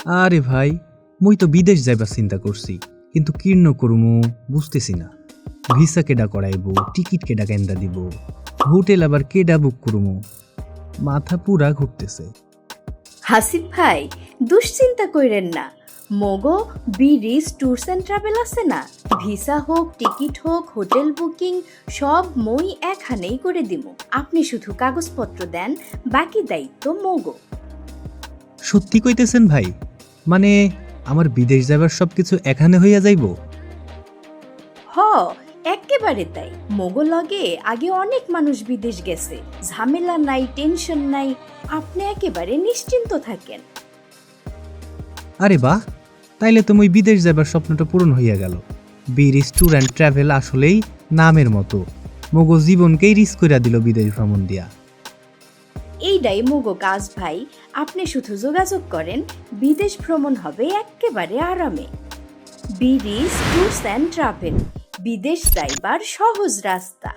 আরে ভাই, মুই তো বিদেশ যাইবার চিন্তা করছি, কিন্তু কির্ণ করমু বুঝতেছি না। ভিসা কেডা করাইব, টিকিট কেডা কেন্দা দিব, হোটেল আবার কেডা বুক করমু, মাথা পুরা ঘুরতেছে। হাসিফ ভাই, দুশ্চিন্তা কইরেন না। মোগো বিরিজ ট্যুরস অ্যান্ড ট্রাভেল আছে না, ভিসা হোক, টিকিট হোক, হোটেল বুকিং সব মই এখানেই করে দিব। আপনি শুধু কাগজপত্র দেন, বাকি দায়িত্ব মোগো। সত্যি কইতেছেন ভাই? মানে আমার বিদেশ যাবার সবকিছু এখানে হইয়া যাইব? হ, এক্কেবারে তাই। মোগো লগে আগে অনেক মানুষ বিদেশ গেছে, ঝামেলা নাই, টেনশন নাই। আপনি একেবারে নিশ্চিন্ত থাকেন। আরে বাহ, তাইলে তো মুই বিদেশ যাবার স্বপ্নটা পূরণ হইয়া গেল। বিরিজ ট্যুর অ্যান্ড ট্রাভেল আসলেই নামের মতো মগো জীবনকেই রিস্ক কইরা দিল বিদেশ ভ্রমণ দিয়া। এইটাই মোগো কাজ ভাই। আপনি শুধু যোগাযোগ করেন, বিদেশ ভ্রমণ হবে এক্কেবারে আরামে। বিরিজ ট্যুরস অ্যান্ড ট্রাভেল, বিদেশ যাইবার সহজ রাস্তা।